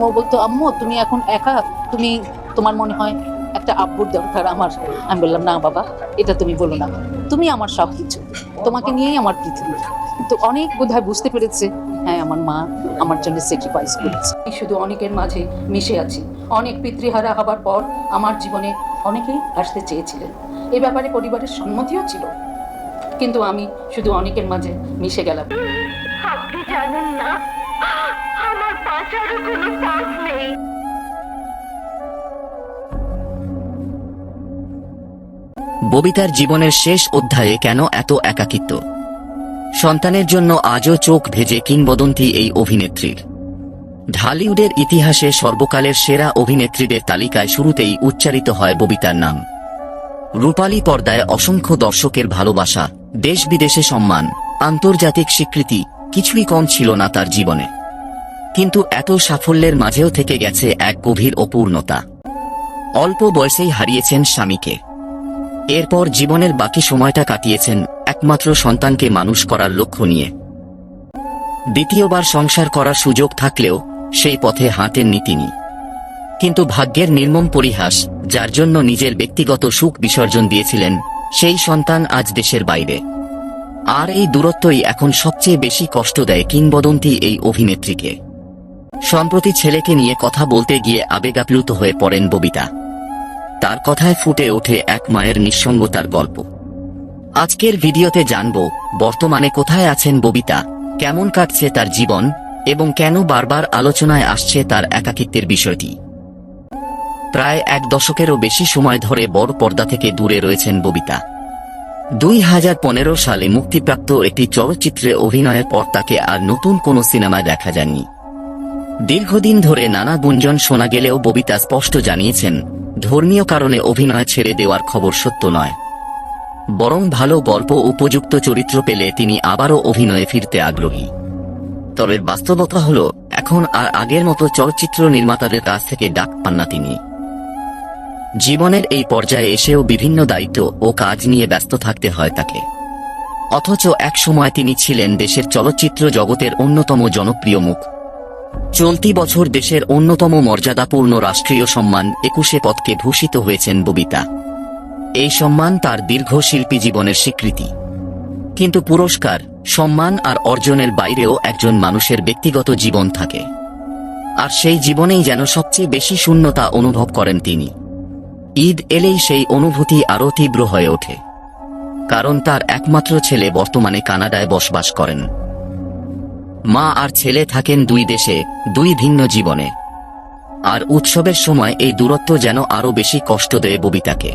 ও বলতো, আম্মু তুমি এখন একা, তুমি তোমার মনে হয় একটা আব্বুর দরকার আমার। আমি বললাম, না বাবা, এটা তুমি বলো না, তুমি আমার সব কিছু, তোমাকে নিয়েই আমার পৃথিবী। তো অনেক বোধহয় বুঝতে পেরেছে, হ্যাঁ আমার মা আমার জন্য স্যাক্রিফাইস করেছে। আমি শুধু অনেকের মাঝে মিশে আছি। অনেক পিতৃহারা হবার পর আমার জীবনে অনেকেই আসতে চেয়েছিলেন, এ ব্যাপারে পরিবারের সম্মতিও ছিল, কিন্তু আমি শুধু অনেকের মাঝে মিশে গেলাম। আপনি জানেন না আমার বাঁচারও কোনো পথ নেই। ববিতার জীবনের শেষ অধ্যায়ে কেন এত একাকিত্ব? সন্তানের জন্য আজও চোখ ভেজে কিংবদন্তি এই অভিনেত্রীর। ঢালিউডের ইতিহাসে সর্বকালের সেরা অভিনেত্রীদের তালিকায় শুরুতেই উচ্চারিত হয় ববিতার নাম। রূপালী পর্দায় অসংখ্য দর্শকের ভালোবাসা, দেশ বিদেশে সম্মান, আন্তর্জাতিক স্বীকৃতি, কিছুই কম ছিল না তার জীবনে। কিন্তু এত সাফল্যের মাঝেও থেকে গেছে এক গভীর অপূর্ণতা। অল্প বয়সেই হারিয়েছেন স্বামীকে। এরপর জীবনের বাকি সময়টা কাটিয়েছেন একমাত্র সন্তানকে মানুষ করার লক্ষ্য নিয়ে। দ্বিতীয়বার সংসার করার সুযোগ থাকলেও সেই পথে হাঁটেননি তিনি। কিন্তু ভাগ্যের নির্মম পরিহাস, যার জন্য নিজের ব্যক্তিগত সুখ বিসর্জন দিয়েছিলেন, সেই সন্তান আজ দেশের বাইরে। আর এই দূরত্বই এখন সবচেয়ে বেশি কষ্ট দেয় কিংবদন্তি এই অভিনেত্রীকে। সম্প্রতি ছেলেকে নিয়ে কথা বলতে গিয়ে আবেগাপ্লুত হয়ে পড়েন ববিতা। তার কথায় ফুটে ওঠে এক মায়ের নিঃসঙ্গতার গল্প। আজকের ভিডিওতে জানব বর্তমানে কোথায় আছেন ববিতা, কেমন কাটছে তার জীবন, এবং কেন বারবার আলোচনায় আসছে তার একাকিত্বের বিষয়টি। প্রায় এক দশকেরও বেশি সময় ধরে বড় পর্দা থেকে দূরে রয়েছেন ববিতা। 2015 সালে মুক্তিপ্রাপ্ত একটি চলচ্চিত্রে অভিনয়ের পর তাকে আর নতুন কোনো সিনেমায় দেখা যায়নি। দীর্ঘদিন ধরে নানা গুঞ্জন শোনা গেলেও ববিতা স্পষ্ট জানিয়েছেন, ধর্মীয় কারণে অভিনয় ছেড়ে দেওয়ার খবর সত্য নয়, বরং ভালো গল্প উপযুক্ত চরিত্র পেলে তিনি আবারও অভিনয়ে ফিরতে আগ্রহী। তবে বাস্তবতা হল, এখন আর আগের মতো চলচ্চিত্র নির্মাতাদের কাছ থেকে ডাক পান না তিনি। জীবনের এই পর্যায়ে এসেও বিভিন্ন দায়িত্ব ও কাজ নিয়ে ব্যস্ত থাকতে হয় তাকে। অথচ এক সময় তিনি ছিলেন দেশের চলচ্চিত্র জগতের অন্যতম জনপ্রিয় মুখ। চলতি বছর দেশের অন্যতম মর্যাদাপূর্ণ রাষ্ট্রীয় সম্মান 21 পদকে ভূষিত হয়েছেন ববিতা। এই সম্মান তার দীর্ঘ শিল্পী জীবনের স্বীকৃতি। কিন্তু পুরস্কার, সম্মান আর অর্জনের বাইরেও একজন মানুষের ব্যক্তিগত জীবন থাকে। আর সেই জীবনেই যেন সবচেয়ে বেশি শূন্যতা অনুভব করেন তিনি। ঈদ এলেই সেই অনুভূতি আরও তীব্র হয়ে ওঠে। কারণ তার একমাত্র ছেলে বর্তমানে কানাডায় বসবাস করেন। মা আর ছেলে থাকেন দুই দেশে, দুই ভিন্ন জীবনে। আর উৎসবের সময় এই দূরত্ব যেন আরও বেশি কষ্ট দেয় ববিতাকে।